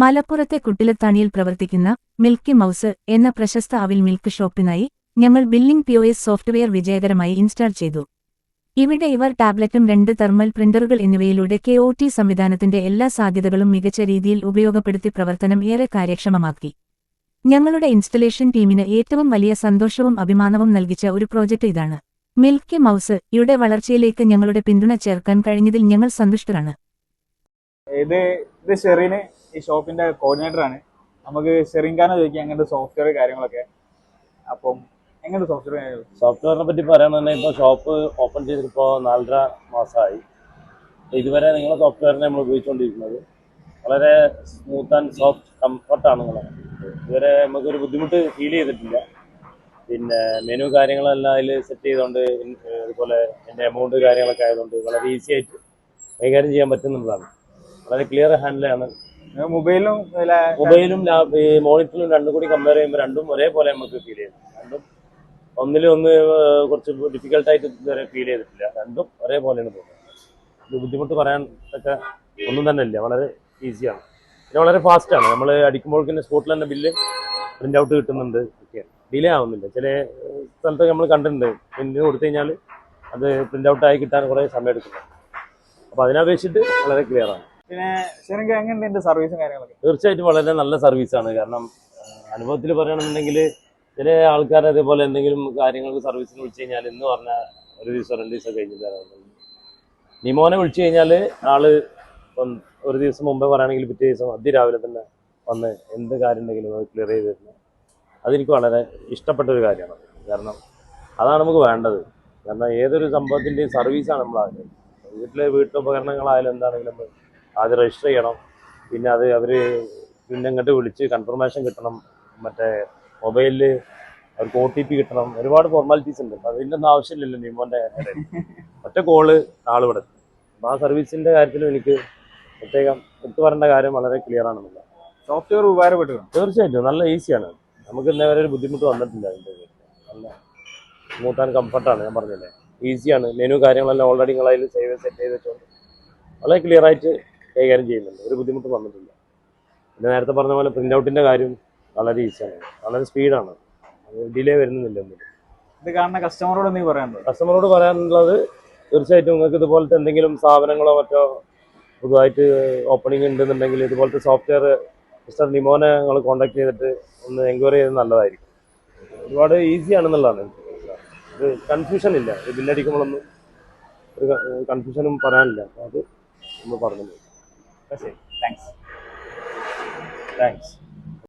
മലപ്പുറത്തെ കുട്ടിലത്താണിയിൽ പ്രവർത്തിക്കുന്ന milky mouse എന്ന പ്രശസ്ത അവിൽ മിൽക്ക് ഷോപ്പിനായി ഞങ്ങൾ ബില്ലിംഗ് POS സോഫ്റ്റ്വെയർ വിജയകരമായി ഇൻസ്റ്റാൾ ചെയ്തു. ഇവിടെ ഇവർ ടാബ്ലറ്റും 2 തെർമൽ പ്രിന്ററുകൾ എന്നിവയിലൂടെ KOT സംവിധാനത്തിന്റെ എല്ലാ സാധ്യതകളും മികച്ച രീതിയിൽ ഉപയോഗപ്പെടുത്തി പ്രവർത്തനം ഏറെ കാര്യക്ഷമമാക്കി. ഞങ്ങളുടെ ഇൻസ്റ്റലേഷൻ ടീമിന് ഏറ്റവും വലിയ സന്തോഷവും അഭിമാനവും നൽകിച്ച ഒരു പ്രോജക്റ്റ് ഇതാണ്. മിൽക്കി മൗസ് യുടെ വളർച്ചയിലേക്ക് ഞങ്ങളുടെ പിന്തുണ ചേർക്കാൻ കഴിഞ്ഞതിൽ ഞങ്ങൾ സന്തുഷ്ടരാണ്. ഇത് ഷെറിന് ഈ ഷോപ്പിന്റെ കോർഡിനേറ്റർ ആണ്. നമുക്ക് ഷെറിൻഖാനെ ചോദിക്കാം എങ്ങനത്തെ സോഫ്റ്റ്വെയർ കാര്യങ്ങളൊക്കെ. അപ്പം എങ്ങനത്തെ സോഫ്റ്റ്വെയറിനെ പറ്റി പറയുകയാണെങ്കിൽ ഇപ്പോൾ ഷോപ്പ് ഓപ്പൺ ചെയ്തിട്ടിപ്പോൾ 4.5 മാസമായി. ഇതുവരെ നിങ്ങളുടെ സോഫ്റ്റ്വെയറിനെ നമ്മൾ ഉപയോഗിച്ചുകൊണ്ടിരിക്കുന്നത് വളരെ സ്മൂത്ത് ആൻഡ് സോഫ്റ്റ് കംഫർട്ടാണ് നിങ്ങളെ. ഇതുവരെ നമുക്കൊരു ബുദ്ധിമുട്ട് ഫീൽ ചെയ്തിട്ടില്ല. പിന്നെ മെനു കാര്യങ്ങളെല്ലാം അതിൽ സെറ്റ് ചെയ്തുകൊണ്ട് അതുപോലെ എൻ്റെ എമൗണ്ട് കാര്യങ്ങളൊക്കെ ആയതുകൊണ്ട് വളരെ ഈസി ആയിട്ട് കൈകാര്യം ചെയ്യാൻ പറ്റുന്നതാണ്. വളരെ ക്ലിയർ ഹാൻഡിലാണ്. മൊബൈലും മോണിറ്ററിലും രണ്ടും കൂടി കമ്പയർ ചെയ്യുമ്പോൾ രണ്ടും ഒരേപോലെ നമുക്ക് ഫീൽ ചെയ്യുന്നു. രണ്ടും ഒന്നിലൊന്ന് കുറച്ച് ഡിഫിക്കൽട്ടായിട്ട് ഇതുവരെ ഫീൽ ചെയ്തിട്ടില്ല. രണ്ടും ഒരേപോലെയാണ് തോന്നുന്നത്. ഇത് ബുദ്ധിമുട്ട് പറയാൻ ഒക്കെ ഒന്നും തന്നെ ഇല്ല. വളരെ ഈസിയാണ്. പിന്നെ വളരെ ഫാസ്റ്റാണ്. നമ്മൾ അടിക്കുമ്പോഴേക്കും സ്പോട്ടിൽ തന്നെ ബില്ല് പ്രിൻ്റ് ഔട്ട് കിട്ടുന്നുണ്ട്. ഡിലേ ആവുന്നില്ല. ചില സ്ഥലത്തൊക്കെ നമ്മൾ കണ്ടിട്ടുണ്ട് പ്രിൻ്റ് കൊടുത്തു കഴിഞ്ഞാൽ അത് പ്രിൻ്റ് ഔട്ടായി കിട്ടാൻ കുറേ സമയം എടുക്കുന്നുണ്ട്. അപ്പോൾ അതിനപേക്ഷിച്ചിട്ട് വളരെ ക്ലിയർ ആണ്. പിന്നെ ഷെറിൻഖ എങ്ങനെയുണ്ട് സർവീസും കാര്യങ്ങളൊക്കെ? തീർച്ചയായിട്ടും വളരെ നല്ല സർവീസാണ്. കാരണം അനുഭവത്തിൽ പറയുകയാണെന്നുണ്ടെങ്കിൽ ചില ആൾക്കാർ അതേപോലെ എന്തെങ്കിലും കാര്യങ്ങൾക്ക് സർവീസിന് വിളിച്ചു കഴിഞ്ഞാൽ എന്ന് പറഞ്ഞാൽ ഒരു ദിവസം 2 ദിവസം കഴിഞ്ഞിട്ട് നിമോനെ വിളിച്ചു കഴിഞ്ഞാൽ ആള് ഒരു ദിവസം മുമ്പേ പറയുകയാണെങ്കിൽ പിറ്റേ ദിവസം അതിരാവിലെ തന്നെ വന്ന് എന്ത് കാര്യം ഉണ്ടെങ്കിലും അത് ക്ലിയർ ചെയ്ത് തരുന്നത് അതെനിക്ക് വളരെ ഇഷ്ടപ്പെട്ട ഒരു കാര്യമാണ്. കാരണം അതാണ് നമുക്ക് വേണ്ടത്. കാരണം ഏതൊരു സംഭവത്തിൻ്റെയും സർവീസാണ് നമ്മൾ ആഗ്രഹിക്കുന്നത്. വീട്ടുപകരണങ്ങളായാലും എന്താണെങ്കിലും നമ്മൾ ആദ്യം രജിസ്റ്റർ ചെയ്യണം. പിന്നെ അത് അവർ പിന്നെ ഇങ്ങോട്ട് വിളിച്ച് കൺഫർമേഷൻ കിട്ടണം. മറ്റേ മൊബൈലിൽ അവർക്ക് OTP കിട്ടണം. ഒരുപാട് ഫോർമാലിറ്റീസ് ഉണ്ട്. അപ്പോൾ അതിൻ്റെ ഒന്നും ആവശ്യമില്ലല്ലോ നിമോൻ്റെ ഒറ്റ കോള് ആളിവിടെ. അപ്പോൾ ആ സർവീസിൻ്റെ കാര്യത്തിലും എനിക്ക് പ്രത്യേകം എടുത്തു പറയേണ്ട കാര്യം വളരെ ക്ലിയർ ആണെന്നില്ല. സോഫ്റ്റ്വെയർ ഉപകാരപ്പെട്ടു. തീർച്ചയായിട്ടും നല്ല ഈസിയാണ്. നമുക്ക് ഇന്നേ വരെ ഒരു ബുദ്ധിമുട്ട് വന്നിട്ടില്ല. അതിൻ്റെ നല്ല സ്മൂത്ത് ആൻഡ് കംഫർട്ടാണ്. ഞാൻ പറഞ്ഞില്ലേ, ഈസിയാണ്. മെനു കാര്യങ്ങളെല്ലാം ഓൾറെഡി നിങ്ങൾ അതിൽ സെറ്റ് ചെയ്ത് വെച്ചോണ്ട് വളരെ ക്ലിയർ ആയിട്ട് കൈകാര്യം ചെയ്യുന്നുണ്ട്. ഒരു ബുദ്ധിമുട്ടും വന്നിട്ടില്ല. പിന്നെ നേരത്തെ പറഞ്ഞ പോലെ പ്രിൻ്റ് ഔട്ടിൻ്റെ കാര്യം വളരെ ഈസിയാണ്. വളരെ സ്പീഡാണ്. ഡിലേ വരുന്നില്ല. ഇത് കാണുന്ന കസ്റ്റമറോട് എന്തെങ്കിലും പറയാനുണ്ടോ? കസ്റ്റമറോട് പറയാനുള്ളത് തീർച്ചയായിട്ടും നിങ്ങൾക്ക് ഇതുപോലത്തെ എന്തെങ്കിലും സ്ഥാപനങ്ങളോ മറ്റോ പുതുതായിട്ട് ഓപ്പണിംഗ് ഉണ്ടെന്നുണ്ടെങ്കിൽ ഇതുപോലത്തെ സോഫ്റ്റ്വെയർ മിസ്റ്റർ നിമോനെ നിങ്ങൾ കോൺടാക്ട് ചെയ്തിട്ട് ഒന്ന് എൻക്വയറി ചെയ്ത് നല്ലതായിരിക്കും. ഒരുപാട് ഈസിയാണെന്നുള്ളതാണ്. ഇത് കൺഫ്യൂഷൻ ഇല്ല. ഇത് ബില്ലടിക്കുമ്പോഴൊന്നും ഒരു കൺഫ്യൂഷനും പറയാനില്ല. അത് നമ്മൾ പറഞ്ഞു. താങ്ക്സ്.